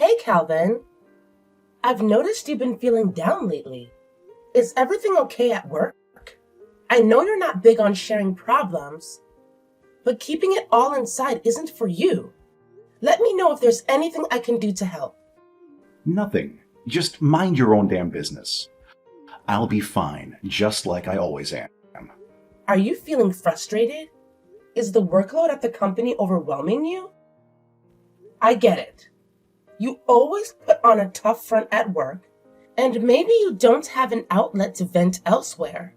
Hey, Calvin. I've noticed you've been feeling down lately. Is everything okay at work? I know you're not big on sharing problems, but keeping it all inside isn't for you. Let me know if there's anything I can do to help. Nothing. Just mind your own damn business. I'll be fine, just like I always am. Are you feeling frustrated? Is the workload at the company overwhelming you? I get it. You always put on a tough front at work, and maybe you don't have an outlet to vent elsewhere.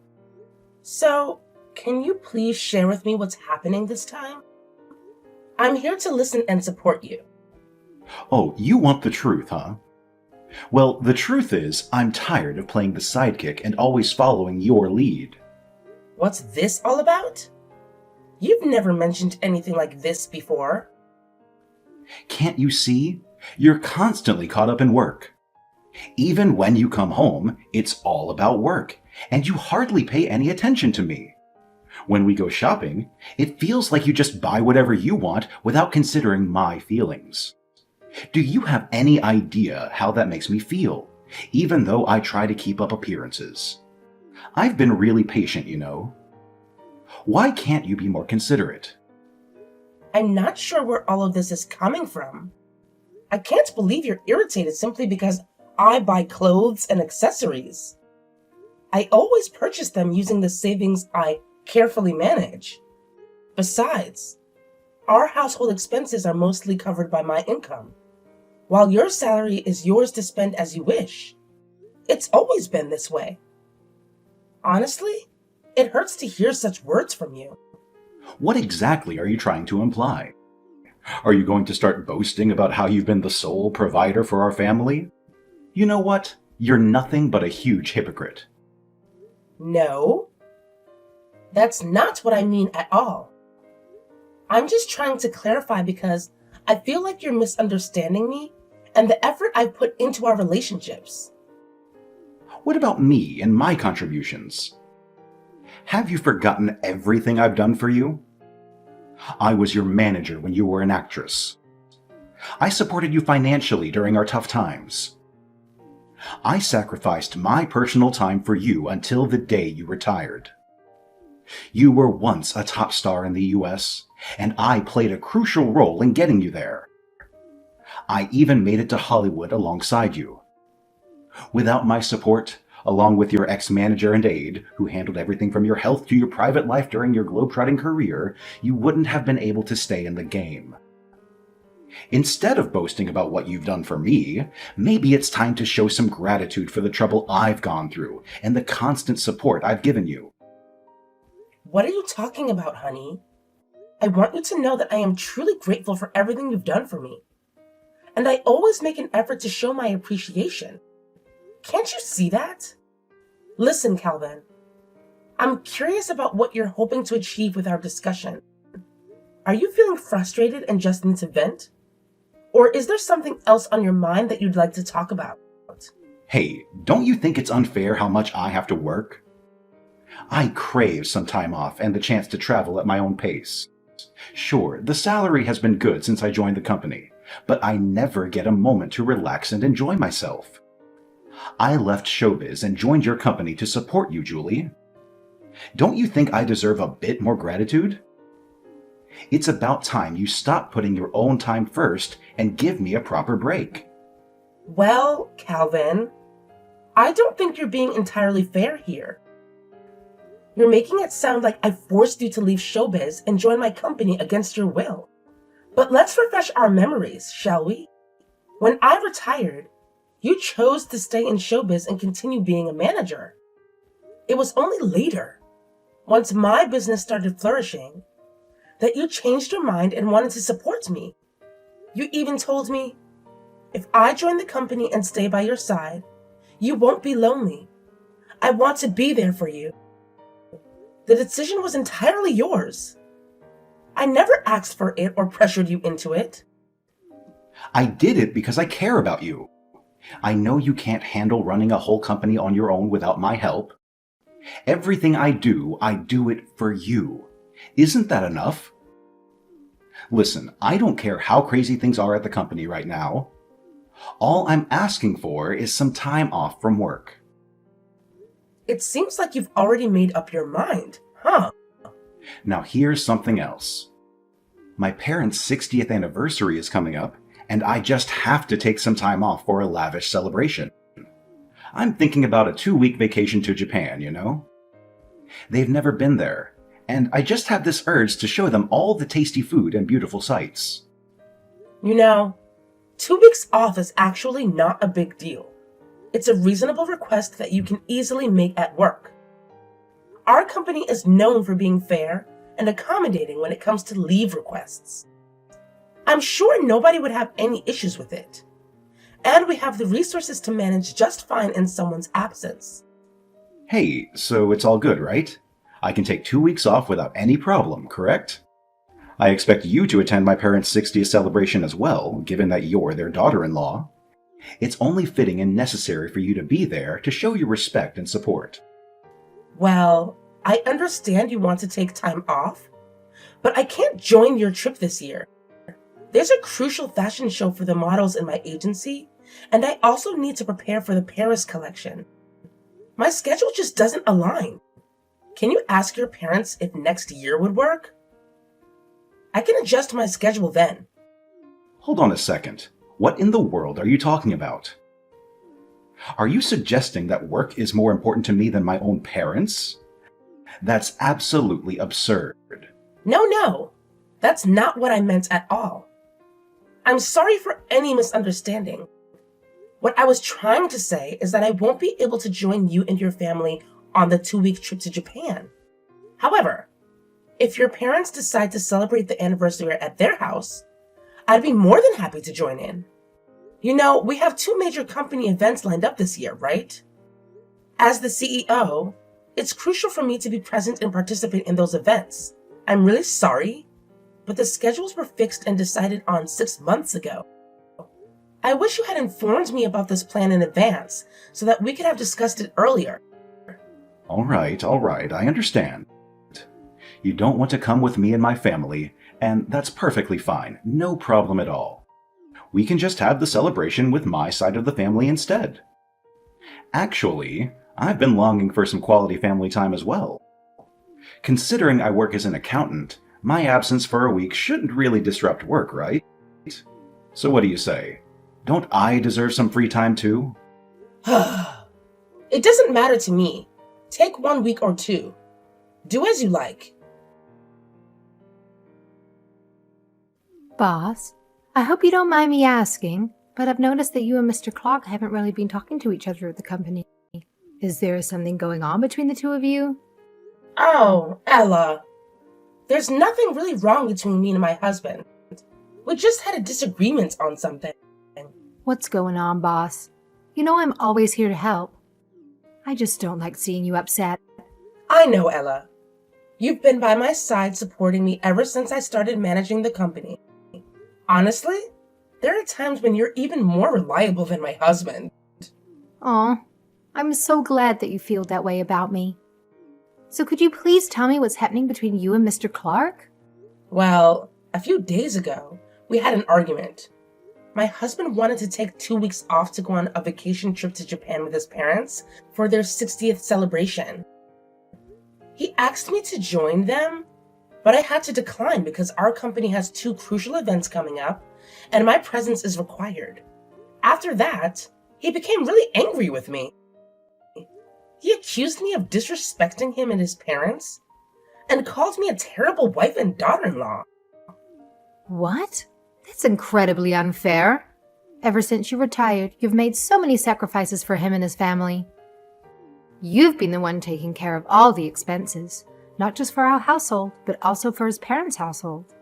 So, can you please share with me what's happening this time? I'm here to listen and support you. Oh, you want the truth, huh? Well, the truth is, I'm tired of playing the sidekick and always following your lead. What's this all about? You've never mentioned anything like this before. Can't you see? You're constantly caught up in work. Even when you come home, it's all about work, and you hardly pay any attention to me. When we go shopping, it feels like you just buy whatever you want without considering my feelings. Do you have any idea how that makes me feel, even though I try to keep up appearances? I've been really patient, you know. Why can't you be more considerate? I'm not sure where all of this is coming from. I can't believe you're irritated simply because I buy clothes and accessories. I always purchase them using the savings I carefully manage. Besides, our household expenses are mostly covered by my income, while your salary is yours to spend as you wish. It's always been this way. Honestly, it hurts to hear such words from you. What exactly are you trying to imply? Are you going to start boasting about how you've been the sole provider for our family? You know what? You're nothing but a huge hypocrite. No, that's not what I mean at all. I'm just trying to clarify because I feel like you're misunderstanding me and the effort I've put into our relationships. What about me and my contributions? Have you forgotten everything I've done for you? I was your manager when you were an actress. I supported you financially during our tough times. I sacrificed my personal time for you until the day you retired. You were once a top star in the US, and I played a crucial role in getting you there. I even made it to Hollywood alongside you. Without my support, along with your ex-manager and aide, who handled everything from your health to your private life during your globetrotting career, you wouldn't have been able to stay in the game. Instead of boasting about what you've done for me, maybe it's time to show some gratitude for the trouble I've gone through and the constant support I've given you. What are you talking about, honey? I want you to know that I am truly grateful for everything you've done for me. And I always make an effort to show my appreciation. Can't you see that? Listen, Calvin. I'm curious about what you're hoping to achieve with our discussion. Are you feeling frustrated and just need to vent? Or is there something else on your mind that you'd like to talk about? Hey, don't you think it's unfair how much I have to work? I crave some time off and the chance to travel at my own pace. Sure, the salary has been good since I joined the company, but I never get a moment to relax and enjoy myself. I left showbiz and joined your company to support you, Julie. Don't you think I deserve a bit more gratitude? It's about time you stop putting your own time first and give me a proper break. Well, Calvin, I don't think you're being entirely fair here. You're making it sound like I forced you to leave showbiz and join my company against your will. But let's refresh our memories, shall we? When I retired, you chose to stay in showbiz and continue being a manager. It was only later, once my business started flourishing, that you changed your mind and wanted to support me. You even told me, if I join the company and stay by your side, you won't be lonely. I want to be there for you. The decision was entirely yours. I never asked for it or pressured you into it. I did it because I care about you. I know you can't handle running a whole company on your own without my help. Everything I do it for you. Isn't that enough? Listen, I don't care how crazy things are at the company right now. All I'm asking for is some time off from work. It seems like you've already made up your mind, huh? Now here's something else. My parents' 60th anniversary is coming up, and I just have to take some time off for a lavish celebration. I'm thinking about a 2-week vacation to Japan, you know? They've never been there, and I just have this urge to show them all the tasty food and beautiful sights. You know, 2 weeks off is actually not a big deal. It's a reasonable request that you can easily make at work. Our company is known for being fair and accommodating when it comes to leave requests. I'm sure nobody would have any issues with it. And we have the resources to manage just fine in someone's absence. Hey, so it's all good, right? I can take 2 weeks off without any problem, correct? I expect you to attend my parents' 60th celebration as well, given that you're their daughter-in-law. It's only fitting and necessary for you to be there to show your respect and support. Well, I understand you want to take time off, but I can't join your trip this year. There's a crucial fashion show for the models in my agency, and I also need to prepare for the Paris collection. My schedule just doesn't align. Can you ask your parents if next year would work? I can adjust my schedule then. Hold on a second. What in the world are you talking about? Are you suggesting that work is more important to me than my own parents? That's absolutely absurd. No, that's not what I meant at all. I'm sorry for any misunderstanding. What I was trying to say is that I won't be able to join you and your family on the 2-week trip to Japan. However, if your parents decide to celebrate the anniversary at their house, I'd be more than happy to join in. You know, we have 2 major company events lined up this year, right? As the CEO, it's crucial for me to be present and participate in those events. I'm really sorry, but the schedules were fixed and decided on 6 months ago. I wish you had informed me about this plan in advance so that we could have discussed it earlier. All right, I understand. You don't want to come with me and my family, and that's perfectly fine, no problem at all. We can just have the celebration with my side of the family instead. Actually, I've been longing for some quality family time as well. Considering I work as an accountant, my absence for a week shouldn't really disrupt work, right? So what do you say? Don't I deserve some free time too? It doesn't matter to me. Take 1 week or 2. Do as you like. Boss, I hope you don't mind me asking, but I've noticed that you and Mr. Clark haven't really been talking to each other at the company. Is there something going on between the two of you? Oh, Ella. There's nothing really wrong between me and my husband. We just had a disagreement on something. What's going on, boss? You know I'm always here to help. I just don't like seeing you upset. I know, Ella. You've been by my side supporting me ever since I started managing the company. Honestly, there are times when you're even more reliable than my husband. Aw, I'm so glad that you feel that way about me. So could you please tell me what's happening between you and Mr. Clark? Well, a few days ago, we had an argument. My husband wanted to take 2 weeks off to go on a vacation trip to Japan with his parents for their 60th celebration. He asked me to join them, but I had to decline because our company has 2 crucial events coming up, and my presence is required. After that, he became really angry with me. He accused me of disrespecting him and his parents, and called me a terrible wife and daughter-in-law. What? That's incredibly unfair. Ever since you retired, you've made so many sacrifices for him and his family. You've been the one taking care of all the expenses, not just for our household, but also for his parents' household.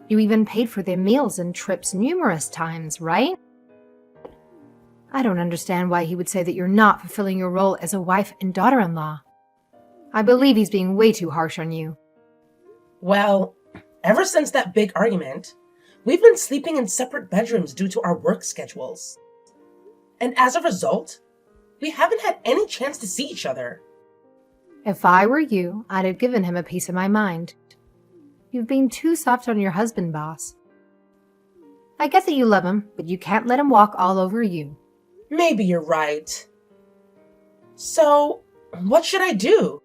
You even paid for their meals and trips numerous times, right? I don't understand why he would say that you're not fulfilling your role as a wife and daughter-in-law. I believe he's being way too harsh on you. Well, ever since that big argument, we've been sleeping in separate bedrooms due to our work schedules. And as a result, we haven't had any chance to see each other. If I were you, I'd have given him a piece of my mind. You've been too soft on your husband, boss. I get that you love him, but you can't let him walk all over you. Maybe you're right. So, what should I do?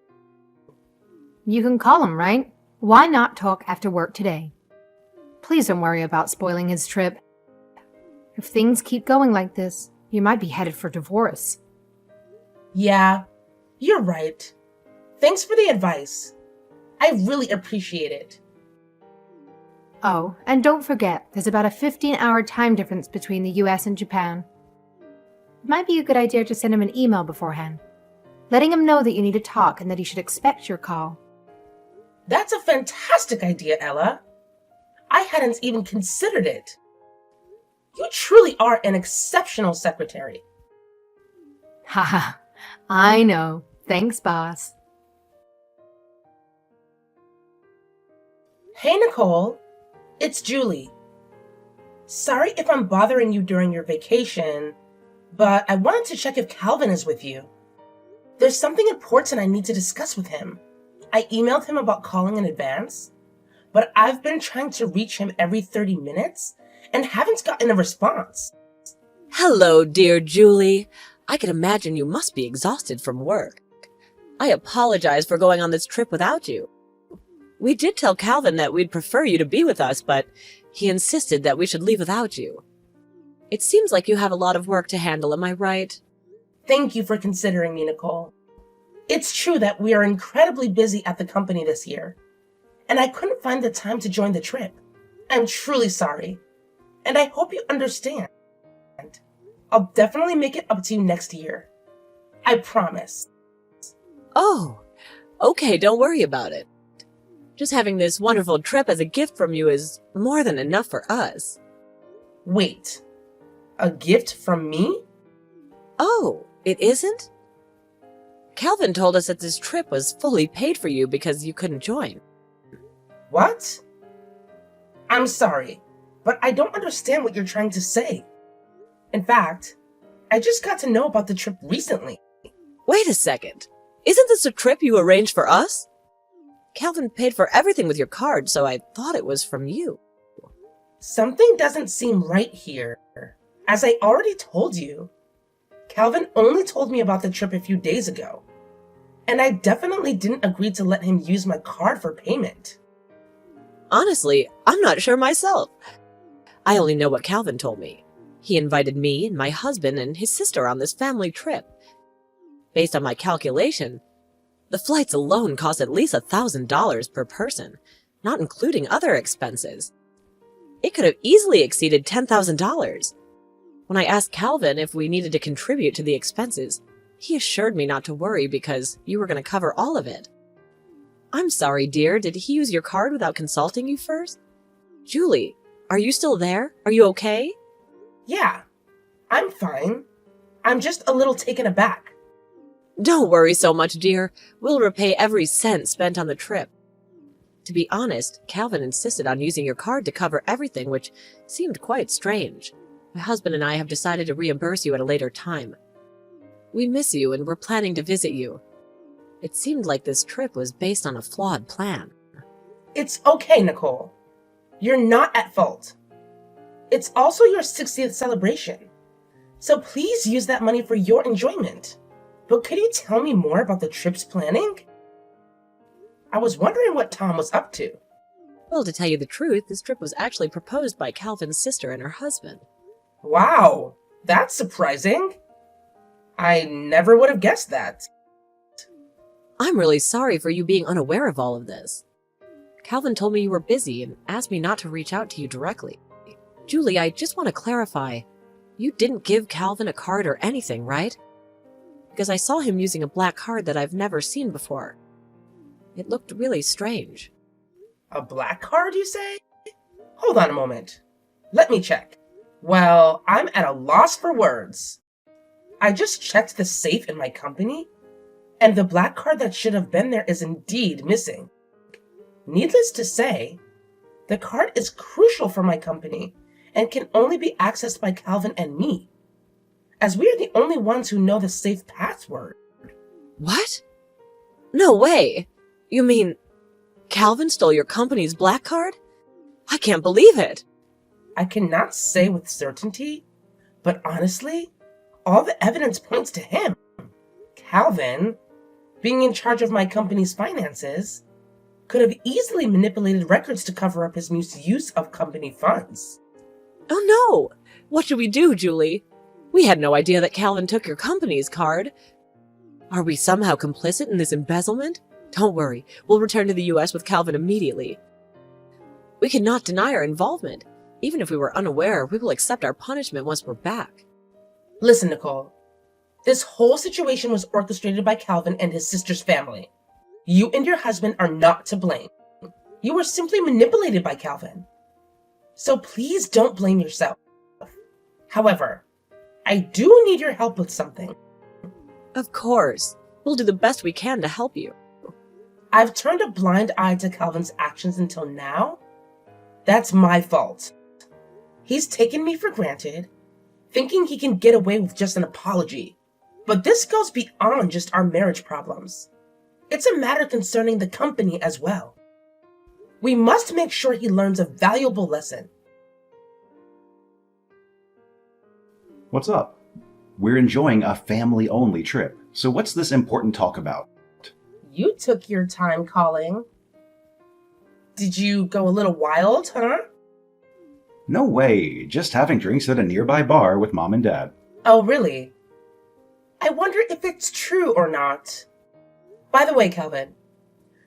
You can call him, right? Why not talk after work today? Please don't worry about spoiling his trip. If things keep going like this, you might be headed for divorce. Yeah, you're right. Thanks for the advice. I really appreciate it. Oh, and don't forget, there's about a 15-hour time difference between the US and Japan. It might be a good idea to send him an email beforehand, letting him know that you need to talk and that he should expect your call. That's a fantastic idea, Ella. I hadn't even considered it. You truly are an exceptional secretary. Haha, I know. Thanks, boss. Hey, Nicole. It's Julie. Sorry if I'm bothering you during your vacation, but I wanted to check if Calvin is with you. There's something important I need to discuss with him. I emailed him about calling in advance, but I've been trying to reach him every 30 minutes and haven't gotten a response. Hello, dear Julie. I can imagine you must be exhausted from work. I apologize for going on this trip without you. We did tell Calvin that we'd prefer you to be with us, but he insisted that we should leave without you. It seems like you have a lot of work to handle, am I right? Thank you for considering me, Nicole. It's true that we are incredibly busy at the company this year, and I couldn't find the time to join the trip. I'm truly sorry, and I hope you understand. I'll definitely make it up to you next year. I promise. Oh, okay, don't worry about it. Just having this wonderful trip as a gift from you is more than enough for us. Wait, a gift from me? Oh, it isn't? Calvin told us that this trip was fully paid for you because you couldn't join. What? I'm sorry, but I don't understand what you're trying to say. In fact, I just got to know about the trip recently. Wait a second. Isn't this a trip you arranged for us? Calvin paid for everything with your card, so I thought it was from you. Something doesn't seem right here. As I already told you, Calvin only told me about the trip a few days ago, and I definitely didn't agree to let him use my card for payment. Honestly, I'm not sure myself. I only know what Calvin told me. He invited me and my husband and his sister on this family trip. Based on my calculation, the flights alone cost at least $1,000 per person, not including other expenses. It could have easily exceeded $10,000. When I asked Calvin if we needed to contribute to the expenses, he assured me not to worry because you were going to cover all of it. I'm sorry, dear. Did he use your card without consulting you first? Julie, are you still there? Are you okay? Yeah, I'm fine. I'm just a little taken aback. Don't worry so much, dear. We'll repay every cent spent on the trip. To be honest, Calvin insisted on using your card to cover everything, which seemed quite strange. My husband and I have decided to reimburse you at a later time. We miss you and we're planning to visit you. It seemed like this trip was based on a flawed plan. It's okay, Nicole. You're not at fault. It's also your 60th celebration, so please use that money for your enjoyment. But could you tell me more about the trip's planning? I was wondering what Tom was up to. Well, to tell you the truth, this trip was actually proposed by Calvin's sister and her husband. Wow, that's surprising. I never would have guessed that. I'm really sorry for you being unaware of all of this. Calvin told me you were busy and asked me not to reach out to you directly. Julie, I just want to clarify. You didn't give Calvin a card or anything, right? Because I saw him using a black card that I've never seen before. It looked really strange. A black card, you say? Hold on a moment. Let me check. Well, I'm at a loss for words. I just checked the safe in my company, and the black card that should have been there is indeed missing. Needless to say, the card is crucial for my company and can only be accessed by Calvin and me, as we are the only ones who know the safe password. What? No way! You mean Calvin stole your company's black card? I can't believe it! I cannot say with certainty, but honestly, all the evidence points to him. Calvin, being in charge of my company's finances, could have easily manipulated records to cover up his misuse of company funds. Oh no! What should we do, Julie? We had no idea that Calvin took your company's card. Are we somehow complicit in this embezzlement? Don't worry, we'll return to the US with Calvin immediately. We cannot deny our involvement. Even if we were unaware, we will accept our punishment once we're back. Listen, Nicole. This whole situation was orchestrated by Calvin and his sister's family. You and your husband are not to blame. You were simply manipulated by Calvin. So please don't blame yourself. However, I do need your help with something. Of course. We'll do the best we can to help you. I've turned a blind eye to Calvin's actions until now. That's my fault. He's taken me for granted, thinking he can get away with just an apology. But this goes beyond just our marriage problems. It's a matter concerning the company as well. We must make sure he learns a valuable lesson. What's up? We're enjoying a family-only trip, so what's this important talk about? You took your time calling. Did you go a little wild, huh? No way, just having drinks at a nearby bar with Mom and Dad. Oh, really? I wonder if it's true or not. By the way, Calvin,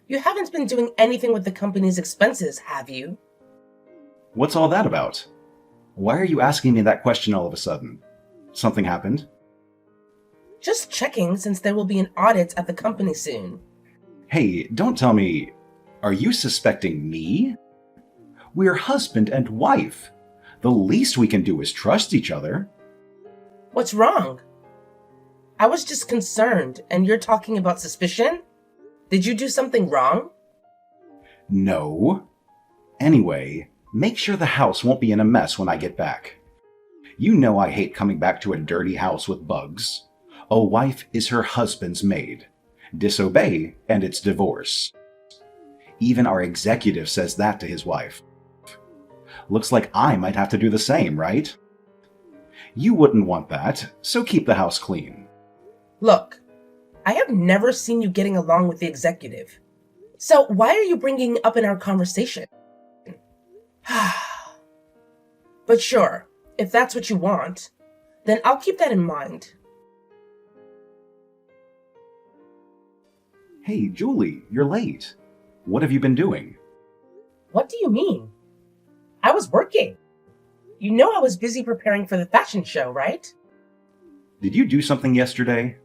you haven't been doing anything with the company's expenses, have you? What's all that about? Why are you asking me that question all of a sudden? Something happened? Just checking, since there will be an audit at the company soon. Hey, don't tell me, are you suspecting me? We're husband and wife. The least we can do is trust each other. What's wrong? I was just concerned, and you're talking about suspicion? Did you do something wrong? No. Anyway, make sure the house won't be in a mess when I get back. You know I hate coming back to a dirty house with bugs. A wife is her husband's maid. Disobey, and it's divorce. Even our executive says that to his wife. Looks like I might have to do the same, right? You wouldn't want that, so keep the house clean. Look, I have never seen you getting along with the executive. So why are you bringing it up in our conversation? But sure, if that's what you want, then I'll keep that in mind. Hey, Julie, you're late. What have you been doing? What do you mean? I was working. You know I was busy preparing for the fashion show, right? Did you do something yesterday?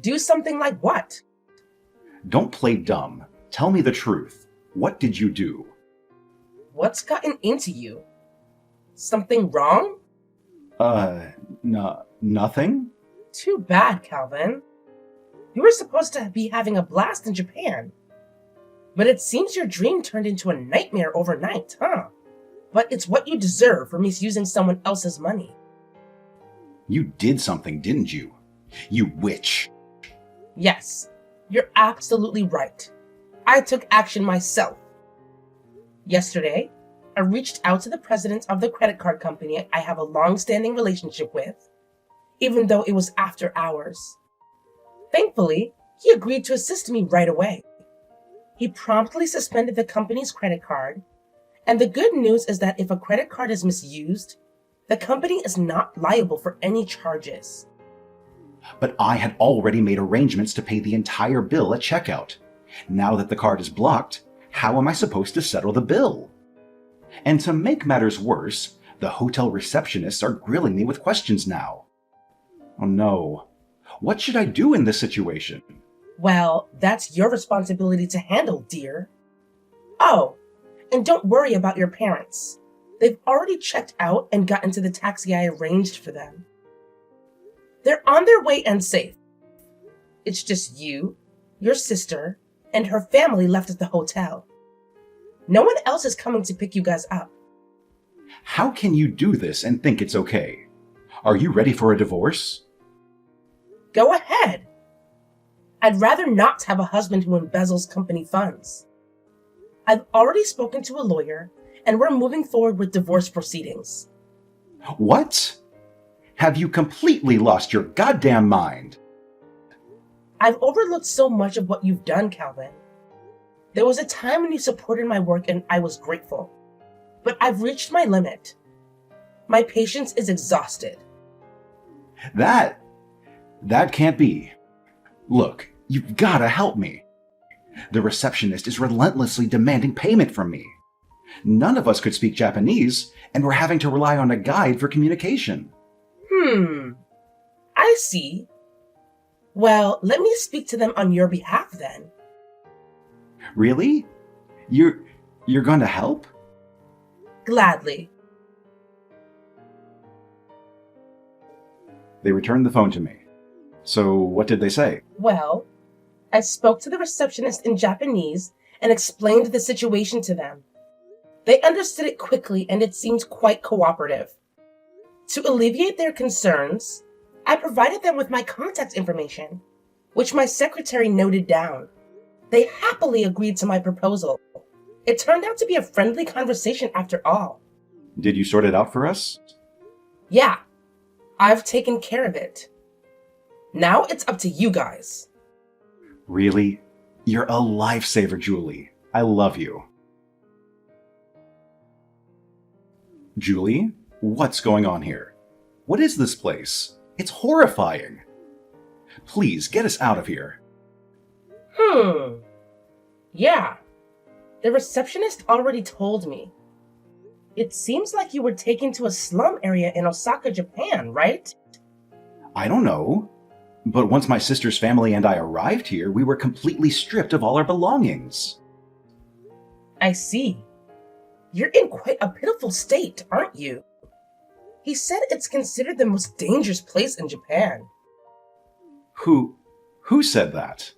Do something like what? Don't play dumb. Tell me the truth. What did you do? What's gotten into you? Something wrong? Nothing? Too bad, Calvin. You were supposed to be having a blast in Japan. But it seems your dream turned into a nightmare overnight, huh? But it's what you deserve for misusing someone else's money. You did something, didn't you? You witch. Yes, you're absolutely right. I took action myself. Yesterday, I reached out to the president of the credit card company I have a long-standing relationship with, even though it was after hours. Thankfully, he agreed to assist me right away. He promptly suspended the company's credit card, and the good news is that if a credit card is misused, the company is not liable for any charges. But I had already made arrangements to pay the entire bill at checkout. Now that the card is blocked, how am I supposed to settle the bill? And to make matters worse, the hotel receptionists are grilling me with questions now. Oh no. What should I do in this situation? Well, that's your responsibility to handle, dear. Oh, and don't worry about your parents. They've already checked out and got into the taxi I arranged for them. They're on their way and safe. It's just you, your sister, and her family left at the hotel. No one else is coming to pick you guys up. How can you do this and think it's okay? Are you ready for a divorce? Go ahead. I'd rather not have a husband who embezzles company funds. I've already spoken to a lawyer, and we're moving forward with divorce proceedings. What? Have you completely lost your goddamn mind? I've overlooked so much of what you've done, Calvin. There was a time when you supported my work and I was grateful. But I've reached my limit. My patience is exhausted. That can't be. Look, you've gotta help me. The receptionist is relentlessly demanding payment from me. None of us could speak Japanese, and we're having to rely on a guide for communication. I see. Well, let me speak to them on your behalf then. Really? You're going to help? Gladly. They returned the phone to me. So what did they say? Well, I spoke to the receptionist in Japanese and explained the situation to them. They understood it quickly and it seemed quite cooperative. To alleviate their concerns, I provided them with my contact information, which my secretary noted down. They happily agreed to my proposal. It turned out to be a friendly conversation after all. Did you sort it out for us? Yeah, I've taken care of it. Now it's up to you guys. Really? You're a lifesaver, Julie. I love you. Julie, what's going on here? What is this place? It's horrifying. Please, get us out of here. Yeah. The receptionist already told me. It seems like you were taken to a slum area in Osaka, Japan, right? I don't know. But once my sister's family and I arrived here, we were completely stripped of all our belongings. I see. You're in quite a pitiful state, aren't you? He said it's considered the most dangerous place in Japan. Who said that?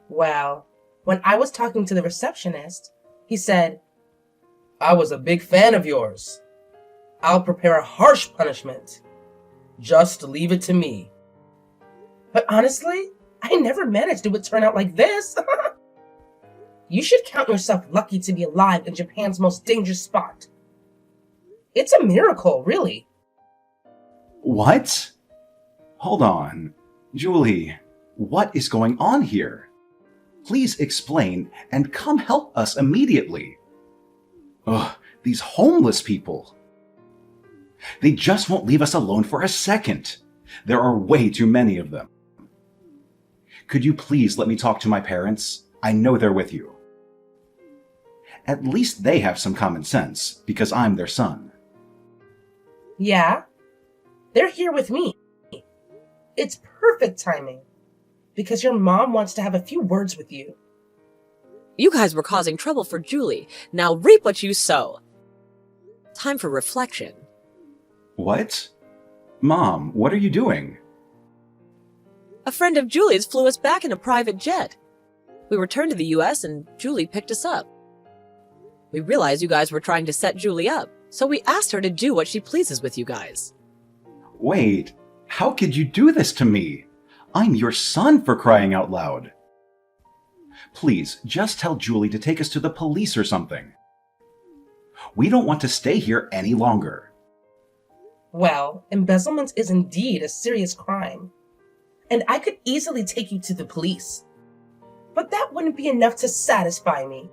Well, when I was talking to the receptionist, he said, I was a big fan of yours. I'll prepare a harsh punishment. Just leave it to me. But honestly, I never managed it would turn out like this. You should count yourself lucky to be alive in Japan's most dangerous spot. It's a miracle, really. What? Hold on. Julie, what is going on here? Please explain and come help us immediately. Ugh, these homeless people. They just won't leave us alone for a second. There are way too many of them. Could you please let me talk to my parents? I know they're with you. At least they have some common sense, because I'm their son. Yeah, they're here with me. It's perfect timing, because your mom wants to have a few words with you. You guys were causing trouble for Julie. Now reap what you sow. Time for reflection. What? Mom, what are you doing? A friend of Julie's flew us back in a private jet. We returned to the US and Julie picked us up. We realized you guys were trying to set Julie up, so we asked her to do what she pleases with you guys. Wait, how could you do this to me? I'm your son, for crying out loud. Please, just tell Julie to take us to the police or something. We don't want to stay here any longer. Well, embezzlement is indeed a serious crime, and I could easily take you to the police. But that wouldn't be enough to satisfy me.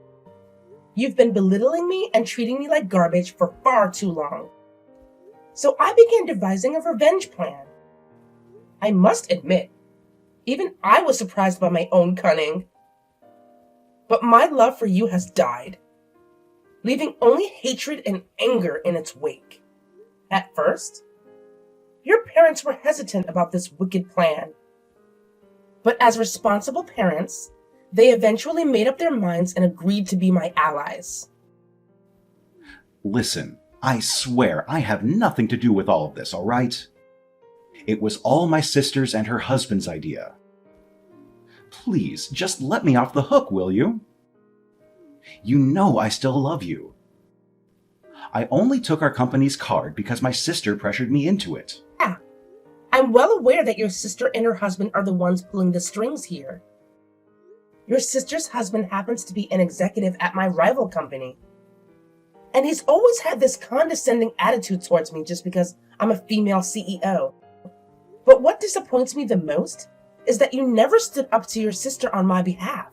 You've been belittling me and treating me like garbage for far too long. So I began devising a revenge plan. I must admit, even I was surprised by my own cunning. But my love for you has died, leaving only hatred and anger in its wake. At first, your parents were hesitant about this wicked plan. But as responsible parents, they eventually made up their minds and agreed to be my allies. Listen, I swear I have nothing to do with all of this, all right? It was all my sister's and her husband's idea. Please, just let me off the hook, will you? You know I still love you. I only took our company's card because my sister pressured me into it. Yeah, I'm well aware that your sister and her husband are the ones pulling the strings here. Your sister's husband happens to be an executive at my rival company. And he's always had this condescending attitude towards me just because I'm a female CEO. But what disappoints me the most is that you never stood up to your sister on my behalf.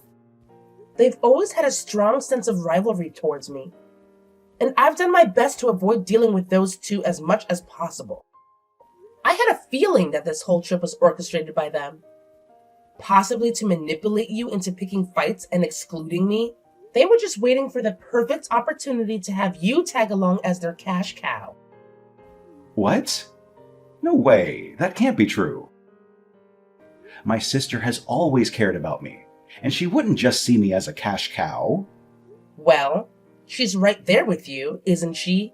They've always had a strong sense of rivalry towards me, and I've done my best to avoid dealing with those two as much as possible. I had a feeling that this whole trip was orchestrated by them, possibly to manipulate you into picking fights and excluding me. They were just waiting for the perfect opportunity to have you tag along as their cash cow. What? No way, that can't be true. My sister has always cared about me, and she wouldn't just see me as a cash cow. Well, she's right there with you, isn't she?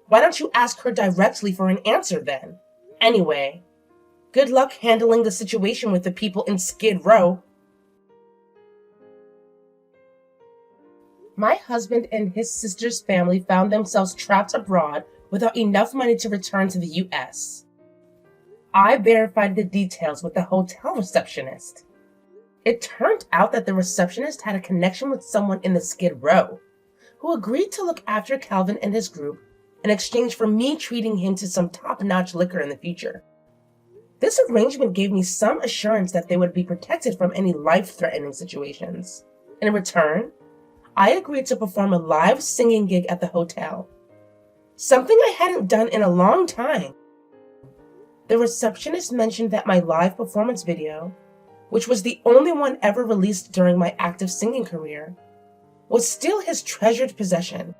Why don't you ask her directly for an answer then? Anyway, good luck handling the situation with the people in Skid Row. My husband and his sister's family found themselves trapped abroad without enough money to return to the US. I verified the details with the hotel receptionist. It turned out that the receptionist had a connection with someone in the Skid Row, who agreed to look after Calvin and his group in exchange for me treating him to some top-notch liquor in the future. This arrangement gave me some assurance that they would be protected from any life-threatening situations. In return, I agreed to perform a live singing gig at the hotel, something I hadn't done in a long time. The receptionist mentioned that my live performance video, which was the only one ever released during my active singing career, was still his treasured possession.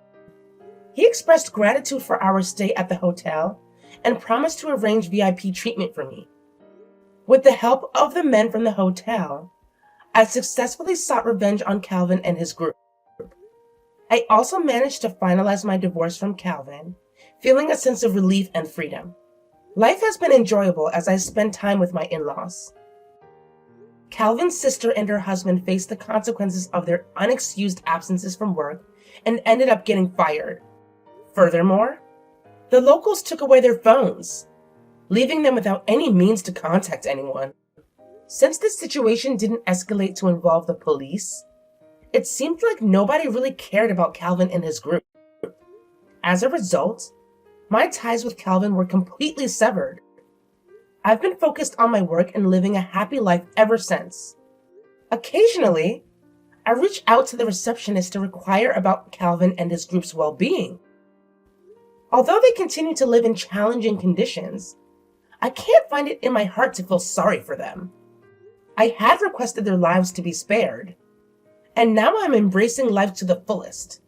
He expressed gratitude for our stay at the hotel and promised to arrange VIP treatment for me. With the help of the men from the hotel, I successfully sought revenge on Calvin and his group. I also managed to finalize my divorce from Calvin, feeling a sense of relief and freedom. Life has been enjoyable as I spend time with my in-laws. Calvin's sister and her husband faced the consequences of their unexcused absences from work and ended up getting fired. Furthermore, the locals took away their phones, leaving them without any means to contact anyone. Since this situation didn't escalate to involve the police, it seemed like nobody really cared about Calvin and his group. As a result, my ties with Calvin were completely severed. I've been focused on my work and living a happy life ever since. Occasionally, I reach out to the receptionist to inquire about Calvin and his group's well-being. Although they continue to live in challenging conditions, I can't find it in my heart to feel sorry for them. I had requested their lives to be spared, and now I'm embracing life to the fullest.